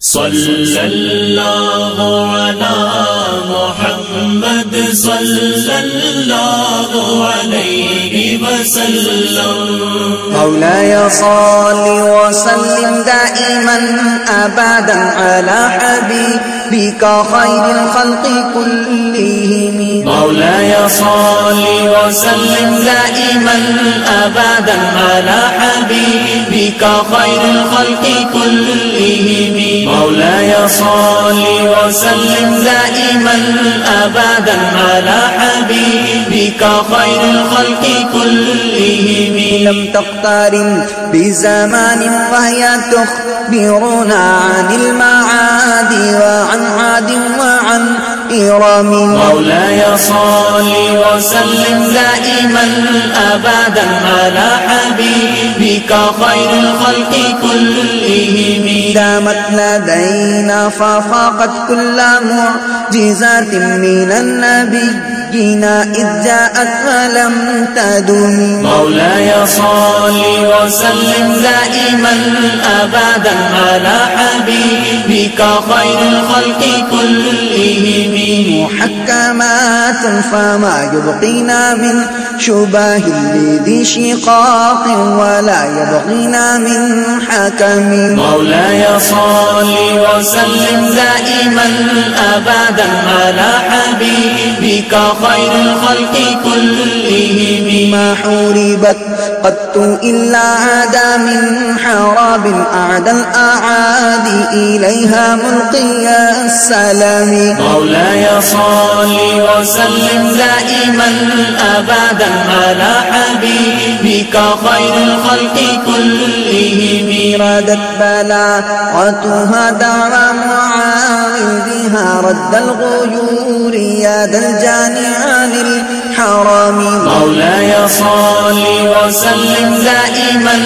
صلى الله على محمد صلى الله عليه وسلم. مولاي صل وسلم دائما أبدا على حبيبك خير الخلق كلهم. مولاي صل وسلم دائما أبدا على حبيبك خير الخلق كلهم. مولاي صل وسلم دائما أبدا على حبيبك خير الخلق كلهم. لم تقترن بزمان وهي تخبرنا عن المعاد وعن عاد وعن إرم. مولاي صل وسلم دائما أبدا على حبيبك خير الخلق كلهم. دامت لدينا ففاقت كل معجزات من النبيين إذ جاءت ولم تدم. مولاي صل وسلم دائما أبدا على حبيبك خير الخلق كلهم. محكمات فما يبقينا من شبه لذي شقاق ولا يبغينا من حكم. مولاي صل وسلم دائما أبدا على حبيبك خير الخلق كلهم. ما حوربت قط إلا عدا من حراب أعدى الأعادي إليها ملقي السلام. مولاي صل وسلم دائما أبدا على حبيبك خير الخلق كلهم. ردت بلاغتها دعوى معاندها رد الغيور يد الجاني عن الحرام. مولاي صل وسلم دائما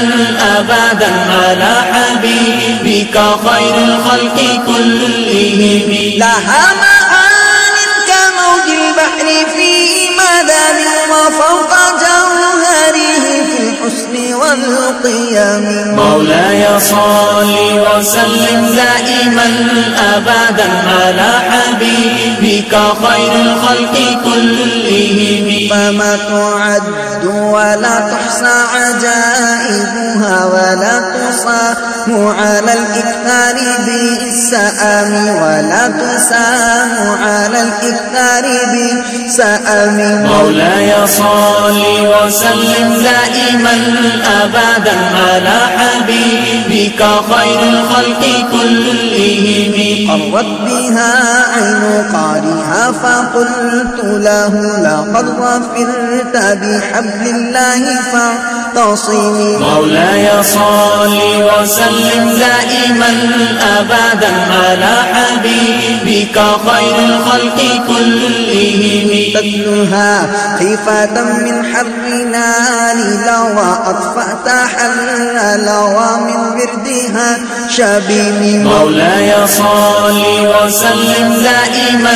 أبدا على حبيبك خير الخلق كلهم. لها معان كموج البحر في مدى وفوق جوهره في الحسن والقيم. مولاي صل وسلم دائما أبدا على حبيبك خير الخلق كلهم. فما تعد ولا تحصى عجائبها ولا تصام على الإكثار بالسآم ولا تسام على الإكثار بالسآم. مولاي صل وسلم دائما أبدا على حبيبك خير الخلق كلهم. قرت بها عين قارها فقلت له لقد ظفرت بحبل الله فاعتصم. مولاي صل وسلم دائما أبدا على حبيبك خير الخلق كلهم. تتلها خيفة من حر نار لوى أطفأت حر لوى من بردها شبيب. مولاي صل وسلم دائما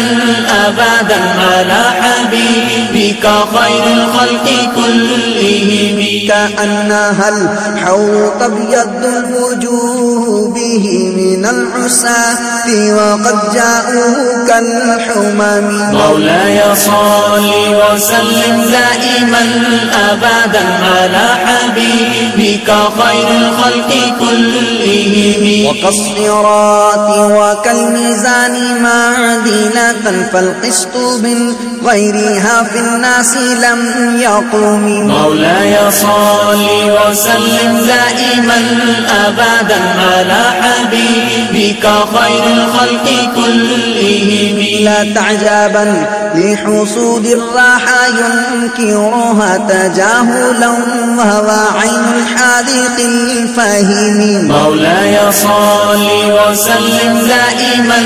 أبدا على حبيبك خير الخلق كلهم. كأنها الحوض أبيض الوجوه به من العساة وقد جاءوا كالحمم. مولاي صل وسلم دائما أبدا على حبيبك خير الخلق كلهم. وكالصراط وكالميزان معدلة فالقسط من غيرها في الناس لم يقوم. مولاي صل وسلم دائما أبدا على حبيبك خير الخلق كلهم. لا تعجبا لحصول الراحة ينكرها تجاهلا وهو عين الحاذق الفاهم. مولاي صل وسلم دائما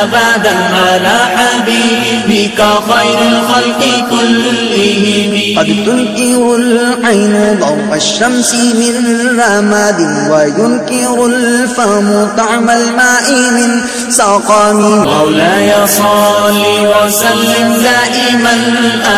أبدا على حبيبك خير الخلق كلهم. قد تنكر العين ضوء الشمس من رماد وينكر الفم طعم الماء من سقام مولاي صل وسلم دائما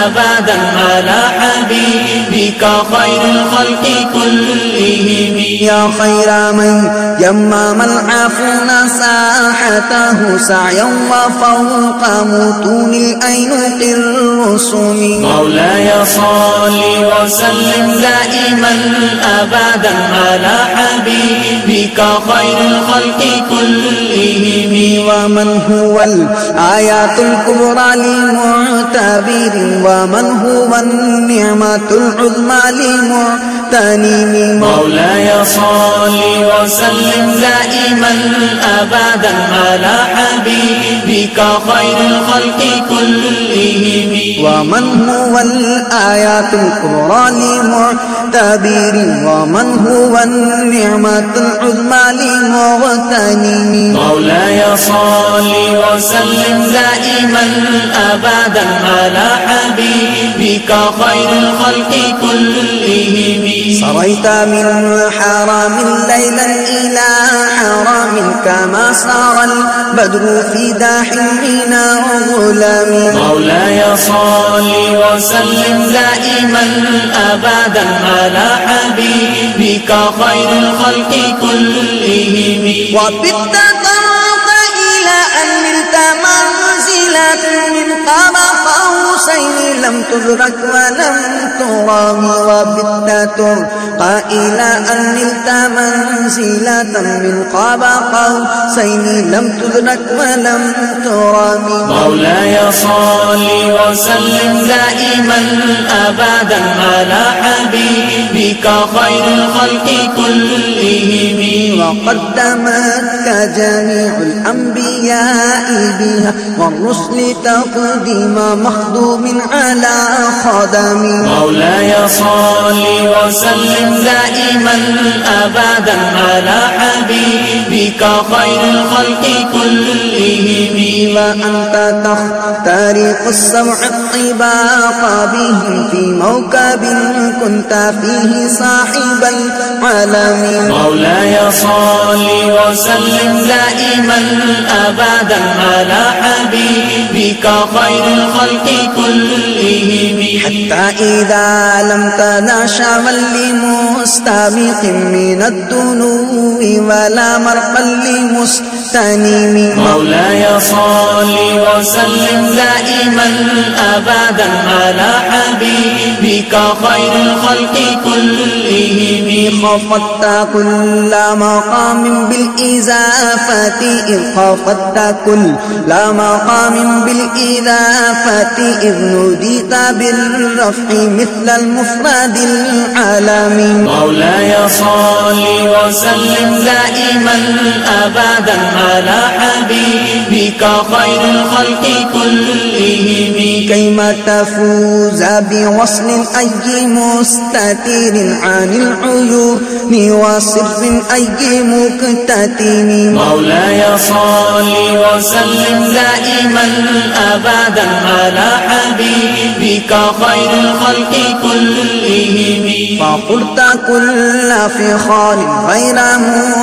أبدا على حبيبك خير الخلق كلهم يا خير من يمم العفون ساحته سعيا وفوق متون الأينق الرسوم مولاي صل وسلم دائما أبدا على حبيبك خير الخلق كلهم ومن هو الآيات الكبرى لمعتبر ومن هو النعمة العظمى لمغتنم مولاي صل وسلم دائما أبدا على حبيبك خير الخلق كلهم ومن هو الآيات الكبرى لمعتبر ومن هو النعمة العظمى لمغتنم مولاي صل وسلم دائما أبدا على حبيبك خير الخلق كلهم سريت من حرام ليلا إلى حرام كما سار البدر في داح من الظلام مولاي صل وسلم دائما أبدا على حبيبك خير الخلق كلهم وبت طرق إلى أن نلت منزلة من قاب قوسين لم تدرك ولم ترام وبت ترقى إلى أن نلت منزلة من قاب قوسين لم تدرك ولم ترام مولاي صل وسلم دائما أبدا على حبيبك خير الخلق كلهم وقدمتك جميع الأنبياء بها والرسل تقديم مخدوم على خدم مولاي صل وسلم دائما أبدا على حبيبك خير الخلق كلهم وأنت تخترق السبع الطباق بهم في موكب كنت فيه صاحب العالم مولاي صل وسلم دائما أبدا على حبيبك خير الخلق كلهم حتى إذا لم تناشى لمستبق من الدنو ولا مرقا لمستنيم مولاي صل وسلم دائما أبدا على حبيبك خير الخلق كلهم خفضت كل مقام بالإضافة إذ خفضت كل مقام بالإضافة إذ نوديت بالرفع مثل المفرد العالمي مولاي صل وسلم دائما أبدا على حبيبك خير الخلق كلهم كيما تفوز بوصل أي مستتر عن العيون وصرف أي مكتتم مولاي صل وسلم دائما أبدا على حبيبك خير الخلق كلهم فقلت كل فخار غير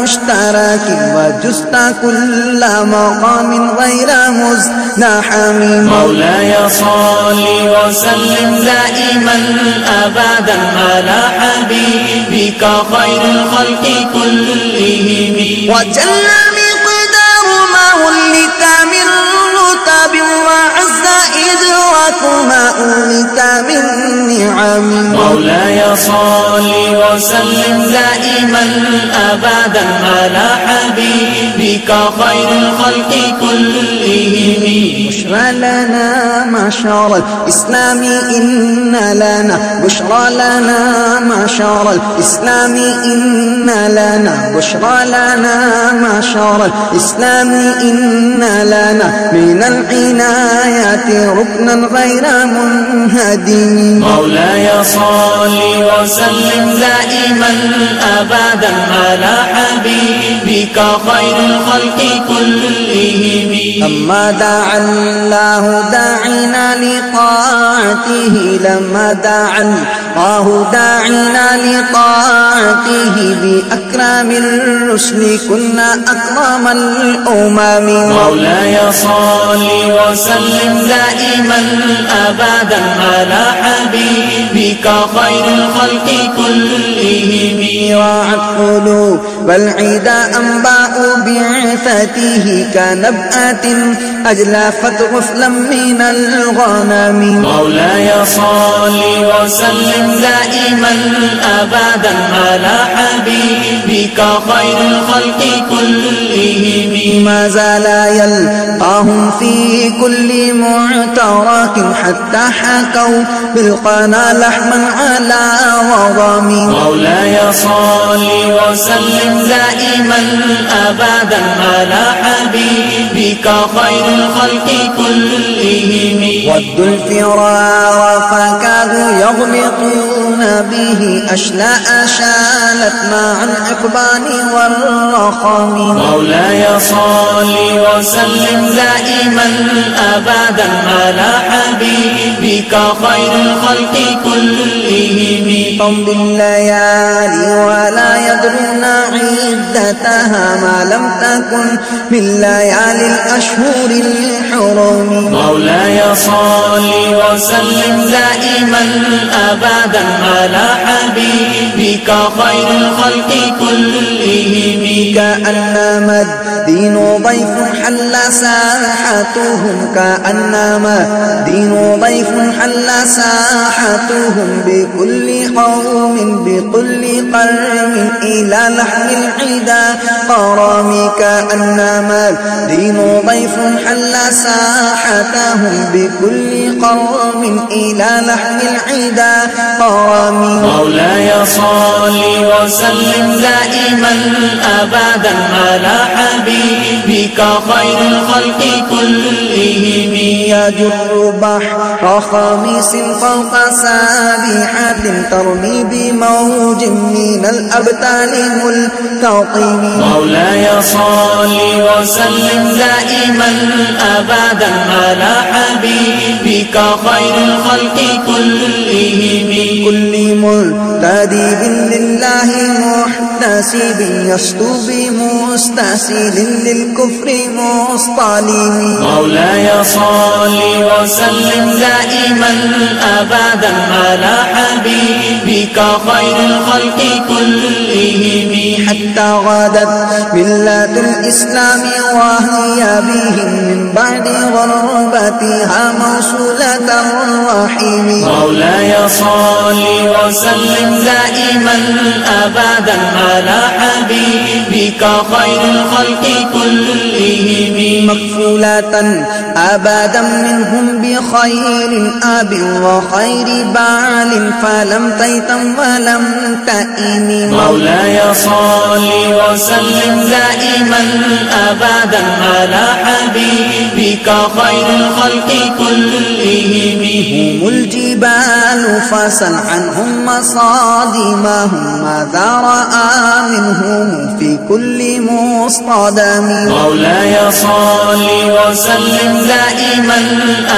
مشترك وجزت كل مقام غير مزدحم مولاي صل وسلم دائما أبدا على حبيبك خير الخلق كلهم وجل مقدار ما ولت من رتب وعز إدراك ما أولت من نعم مولاي صل وسلم دائما أبدا على حبيبك خير الخلق كلهم بشرى لنا معشر الإسلام إن لنا بشرى لنا معشر الإسلام إن لنا بشرى لنا معشر الإسلام إن لنا من العنايات ركنا غير منهدم مولاي صل وسلم دائما دائما أبدا على حبيبك خير الخلق كلهم. أما دعا الله داعنا لطاعته، لما دعا الله داعنا لطاعته بأكرم الرسل كنا أكرم الأمم. مولاي صل وسلم دائما أبدا على حبيبك خير الخلق كلهم. راعت قلوب والعدا أنباء بعثته كنبأة أجلفت غفلا من الغنم. مولاي صل وسلم دائما أبدا على حبيبك خير الخلق كلهم. ما زال يلقاهم في كل معترك حتى حكوا بالقنا لحما على وضم. مولاي صل وسلم دائما أبدا على حبيبك خير الخلق كلهم. ودوا الفرار فكادوا يغلطون به أشلاء شالت مع العقبان والرخام. مولاي صل وسلم دائما أبدا على حبيبك خير الخلق كلهم. تمضي الليالي ولا يدرون عدتها ما لم تكن من ليالي الأشهر الحرم. مولاي صل وسلم دائما أبدا على حبيبك خير الخلق كلهم. كأنما الدين ضيف حل ساحتهم، كأنما الدين ضيف حل ساحتهم بكل قوم بكل قرم إلى لحم العدا قرام. كأنما الدين ضيف حل ساحتهم بكل قوم إلى لحم العدا قرام. مولاي صل وسلم دائما أبدا على حبيبك خير الخلق كلهم. يجر بحر خميس فوق سابحة ترمي بموج من الأبطال ملتطم. مولاي صل وسلم دائما أبدا على حبيبك خير الخلق كلهم. كل ملتدب لله محتسب يسطو بمستسل للكفر مصطلم. مولاي صل وسلم دائما أبدا على حبيبك خير الخلق كلهم. حتى غادت ملة الإسلام وهي بهم من بعد غربتها موصولة الرحيم. مولاي صل وسلم دائما أبدا على حبيبك خير الخلق كلهم. مكفولة أبدا منهم بخير أب وخير بعل فلم تيتم ولم تئم. مولاي صل وسلم دائما أبدا على حبيبك خير الخلق كلهم. هم الجبال فسل عنهم مصادمهم ماذا رأى منهم في كل مصطدم. مولاي صل وسلم دائما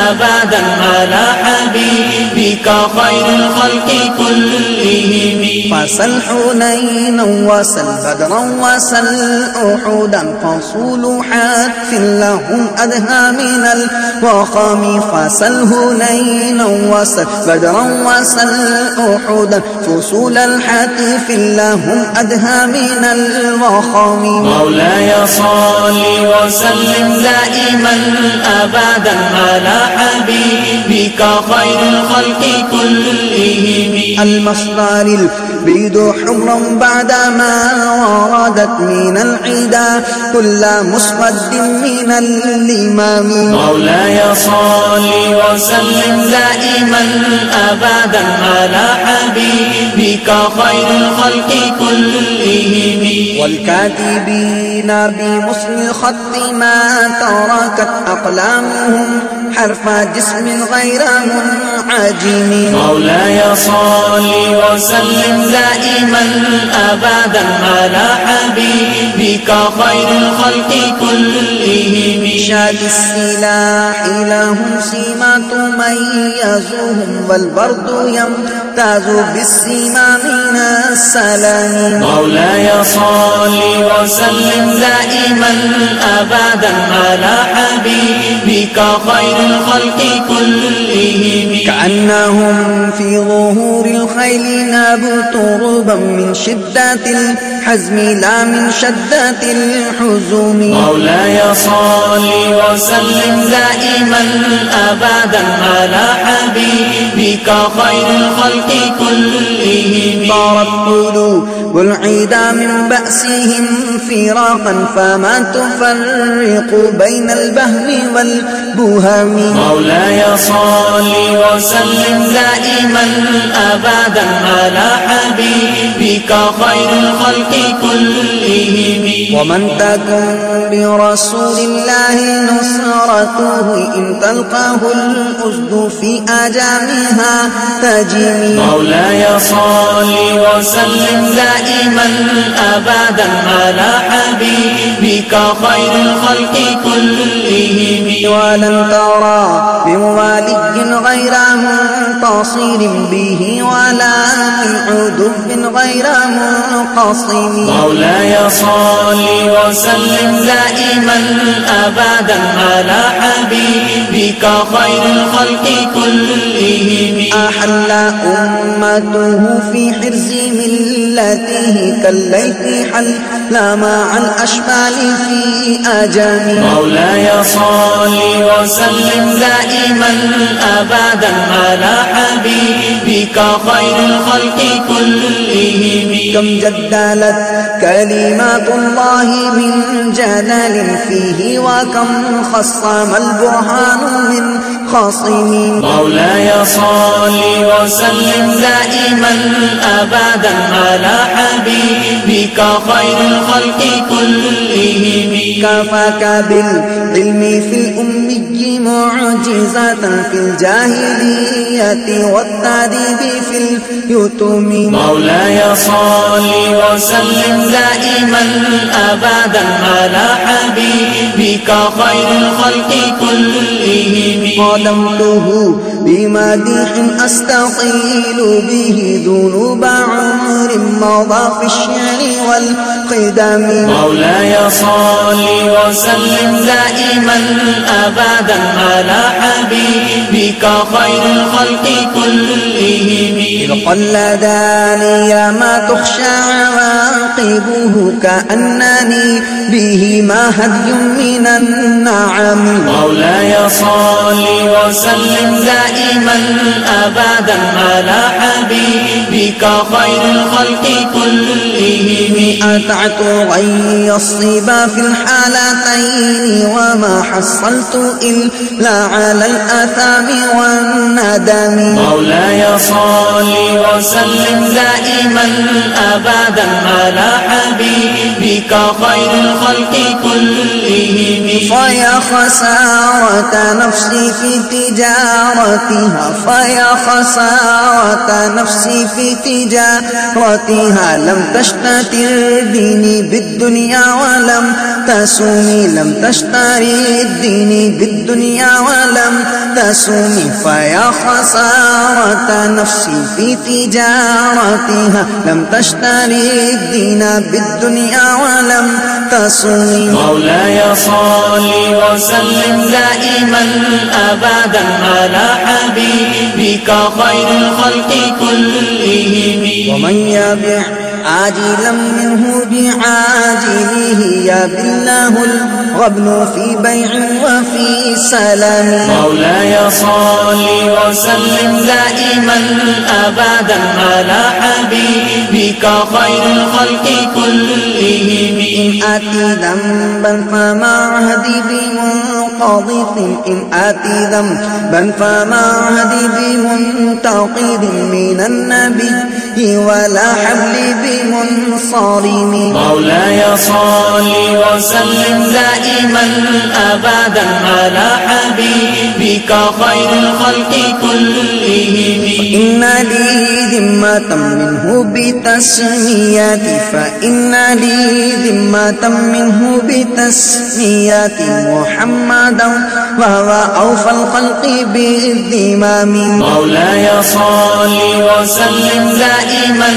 أبدا على حبيبك خير الخلق كلهم. فسل حنينا وسل بدرا وسل أحدا فصول حتف لهم أدهى من الوخم. فسل هنينا وسل بدرا وسل أحدا فصول الحتف لهم أدهى من الوخم. مولاي صل وسلم دائما أبدا على حبيبك خير الخلق كلهم. المصدر البيض حمرا بعدما وردت من العدا كل مسود من اللمام. الإمام. مولاي صل وسلم دائما أبدا على حبيبك خير الخلق كلهم. والكاتبين بمثل الخط ما تركت أقلامهم حرف جسم غير منعجم. مولاي صل وسلم دائما أبدا على حبيبك خير الخلق كلهم. شاد السلاح لهم سيما تميزهم والبرد يمتاز بالسيما من السلام. مولاي صل وسلم دائما أبدا على حبيبك خير الخلق كلهم. كأنهم في ظهور الخيل نابوا تربا من شدة الحزم لا من شدة الحزم. مولاي صل وسلم دائما أبدا على حبيبك خير الخلق كلهم. طارت قلوب العدا من بأسهم فراقا فما تفرق بين البهم والبهم. مولاي صل وسلم دائما أبدا على حبيبك خير الخلق كلهم. ومن تكن برسول الله نصرته إن تلقاه الأسد في أجامها تجمي. مولاي صل وسلم دائما أبدا على حبيبك خير الخلق كلهم. ولن ترى بموالي غير منتصر به ولا من عدو غير منقصم. مولاي صل وسلم دائما أبدا على حبيبك خير الخلق كلهم. أحل أمته في حرز ملته كالليث حل مع الأشبال في أجام. مولاي صل وسلم دائما أبدا على حبيبك خير الخلق كلهم. كم جدلت كلمات الله من جلال فيه وكم خصم البرهان من خاصم. مولاي صل وسلم دائما أبدا على حبيبك خير الخلق كلهم. كفاك بالعلم في الأمي معجزة في الجاهلية والتأديب في اليتم. مولاي صل وسلم دائما أبدا على حبيبك خير الخلق كلهم. قدمته بمديح أستطيل به ذنوب عمر مضى في الشعر والقدم. مولاي صل وسلم دائما أبدا على حبيبك خير الخلق كلهم. إذ قلداني ما تخشى عواقبه كأنني به ما هدي من النعم. مولاي صل وسلم دائما أبدا على حبيبك خير الخلق كلهم. أتعت غي الصبا في الحالتين وما حصلت إلا على الآثام والندم. مولاي صل وسلم دائما أبدا على حبيبك خير الخلق كلهم. فيا خسارة نفسي في تجارتها فيا خسارة نفسي في تجارتها لم تشتري ديني بالدنيا ولم تسومي لم تشتري الدين بالدنيا ولم تسومي. فيا خسارة نفسي في تجارتها لم تشتري الدين بالدنيا ولم تسومي. مولاي صل وسلم دائما أبدا على حبيبك خير الخلق كلهم. ومن يبع عاجلا منه بعاجله يا بالله الغبن في بيع وفي سلام مولاي صل وسلم دائما أبدا على حبيبك خير الخلق كلهم إن آتي ذنبا فما عهدي بمنقض إن آتي ذنبا فما عهدي بمنتقد من النبي ولا حبل بمنصرم مولاي صل وسلم دائما أبدا على حبيبك خير الخلق كلهم إن لي ذمة منه بتسمياتي فإن لي ذمة منه بتسمياتي محمدا وهو أوفى الخلق بالذمام مولاي صل وسلم دائما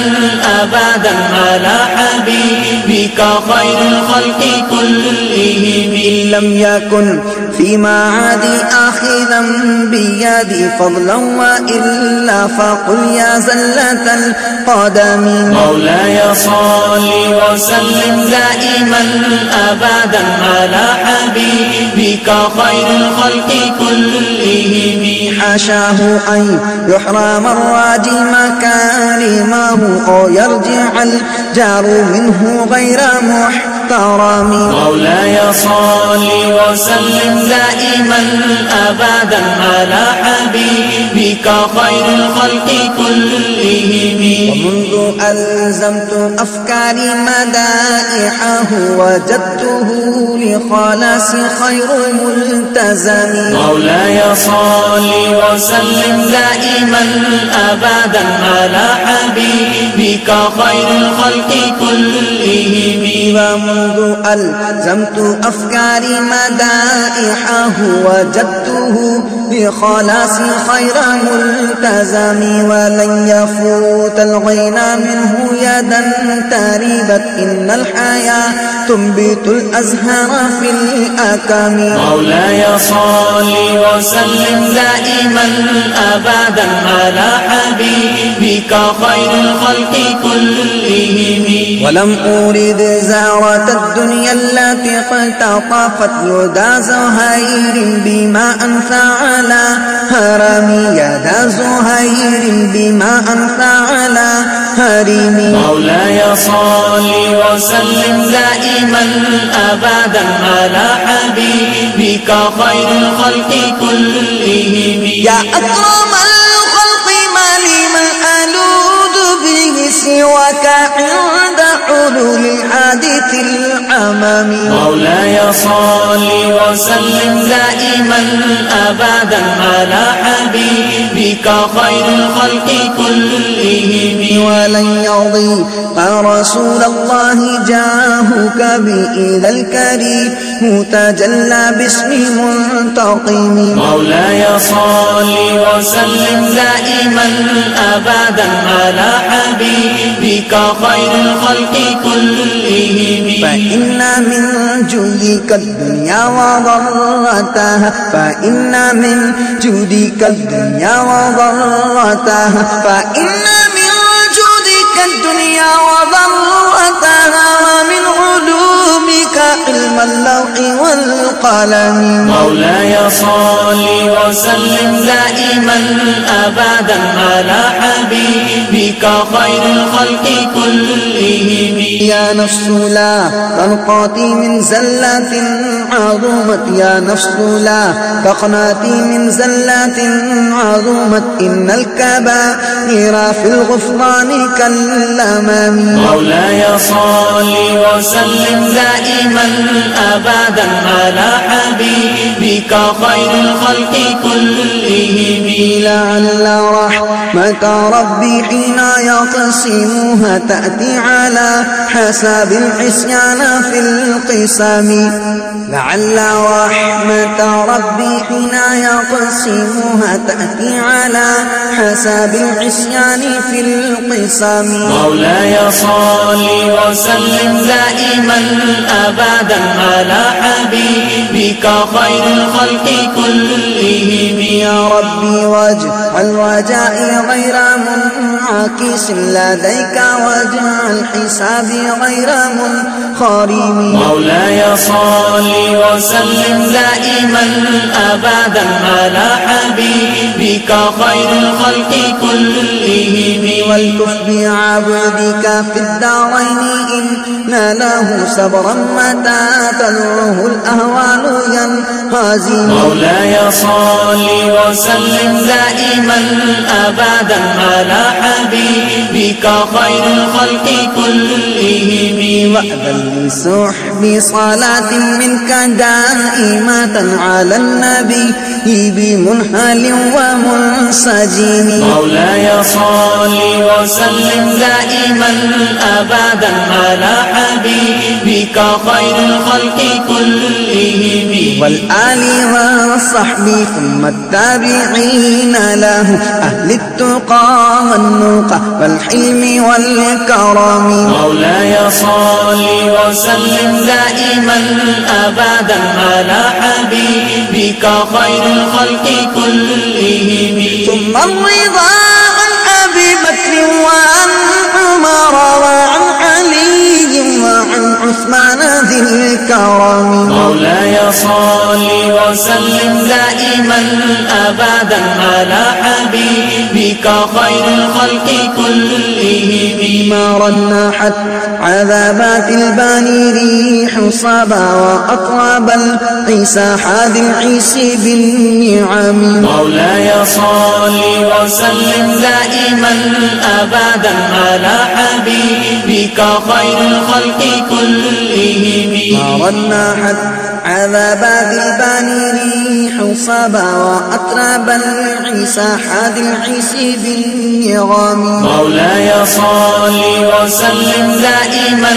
أبدا على حبيبك خير الخلق كلهم إن لم يكن في معادي آخذا بيدي فضلا وإلا فقل يا زلة القدم مولاي صل وسلم دائما أبدا على حبيبك خير الخلق كلهم حاشاه أن يحرم الراجي مكارمه أو يرجع الجار منه غير محترم مولاي صل وسلم دائما أبدا على حبيبك خير الخلق كلهم ومنذ ألزمت أفكاري مدائحه وجدته لخلاص خير ملتزم مولاي صل وسلم دائما أبدا على حبيبك خير الخلق كلهم ومنذ ألزمت أفكاري مدائحه وجدته بخلاص خير ملتزم ولن يفوت الغنى منه يدا تربت إن الحياة تنبت الأزهار في الأكام مولاي صل وسلم دائما أبدا على حبيبك خير الخلق كلهم ولم أريد زهرة الدنيا التي اقتطفت يدا زهير بما أنفع على هرمي يدا زهير بما أنفع على هرمي مولاي صل وسلم دائما أبدا على حبيبك خير الخلق كلهم يا أكرم الخلق ما لي من ألوذ به سواك عند حلول الحادث العمام مولاي صل وسلم دائما أبدا على حبيبك خير الخلق كلهم ولن يضيق رسول الله جاهك بإذا الكريم متجلى باسم منتقم مولاي صل وسلم دائما أبدا على حبيبك خير الخلق كلهم فإن من جودك الدنيا وضرتها فإن من جودك الدنيا وضرتها فإن من جودك الدنيا وضرتها ومن علومك علم اللوح والقلم مولاي صل وسلم دائما أبدا على حبيبك خير الخلق كلهم يا نفس لا تنقاتي من زلات عظمت يا نفس لا تقناتي من زلات عظمت إن الكبائر في الغفران كالأمام مولاي صل وسلم دائما أبدا على حبيبك خير الخلق كلهم لعل رحمة ربي حين يقسمها تأتي على حساب العصيان في القسم لعل رحمة ربي حين يقسمها تأتي على حساب العصيان في القسم مولاي صل وسلم دائما أبدا على حبيبك بك خير الخلق كلهم. يا ربي واجعل رجائي غير منعكس لديك، واجعل حسابي غير منخرم. مولاي صل وسلم دائما أبدا على حبيبك خير الخلق كلهم. والتف بعبدك في الدارين إن له صبرا متى تدعوه الأهوال ينهزم. مولاي صل وسلم دائما أبدا على حبيبك خير الخلق كلهم. وأذن لسحب صلاة منك دائمة على النبي بمنهل ومنسجم. مولاي صل وسلم دائما أبدا على حبيبك خير الخلق كلهم. والآل والصحب ثم التابعين له أهل التقى والنقى والحلم والكرم. مولاي صل وسلم دائما أبدا على حبيبك خير الخلق كلهم. ثم الرضا عن أبي بكر وعن عمر وعن علي وعن عثمان ذي الكرم. مولاي صل وسلم دائما أبدا على حبيبك خير الخلق كلهم. ما رنحت عذابات الباني ريح صبا وأطراب العيسى حاد العيسى بالنعم. مولاي صل وسلم دائما أبدا على حبيبك خير الخلق كلهم. ما رنحت عذابات الباني ريح صبا وأطراب العيسى حاد العيسى بالنعم. مولاي صل وسلم دائما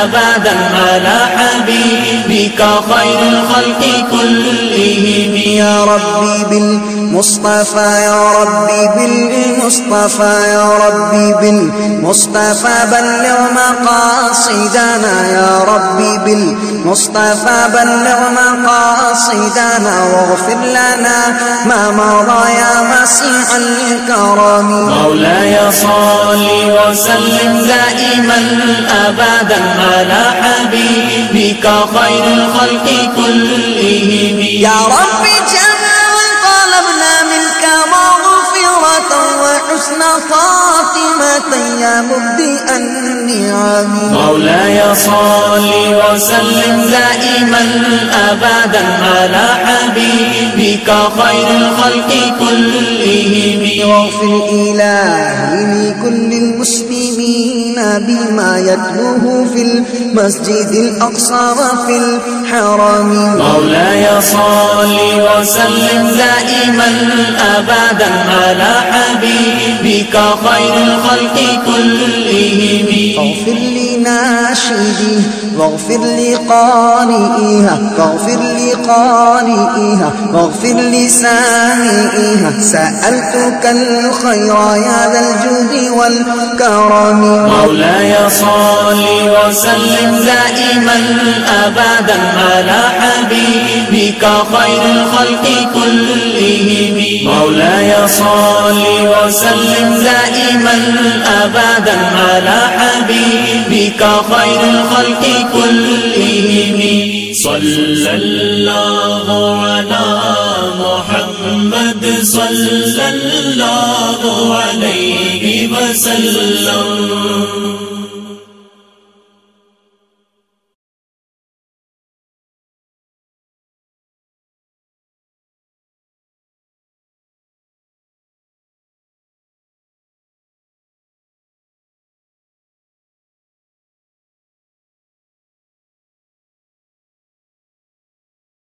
أبدا على حبيبك خير الخلق كلهم. يا ربي بالمصطفى يا ربي بالمصطفى يا ربي بالمصطفى بلغ مقاصدنا. يا ربي بالمصطفى بلغ مقاصدنا واغفر لنا ما مضى يا مسيح الكرم. مولاي صل وسلم دائما أبدا على حبيبك خير الخلق كلهم. يا ربي جميعا طلبنا منك مغفرة وحسن خاتمة يا مبدئ النعم. مولاي صل وسلم دائما أبدا على حبيبك خير الخلق كلهم. واغفر إلهي لكل المسلمين بما يتلوه في المسجد الأقصى وفي الحرم. مولاي صل وسلم دائما أبدا على حبيبك خير الخلق كلهم. واغفر لناشدي واغفر لقارئها واغفر لقارئها واغفر لسامعها. سألتك الخير يا ذا الجود والكرم. مولاي صل وسلم دائما أبدا على حبيبك خير الخلق كلهم. مولاي صل وسلم دائما أبدا على حبيبك خير الخلق كلهم. صلى الله على محمد صلى الله عليه وسلم.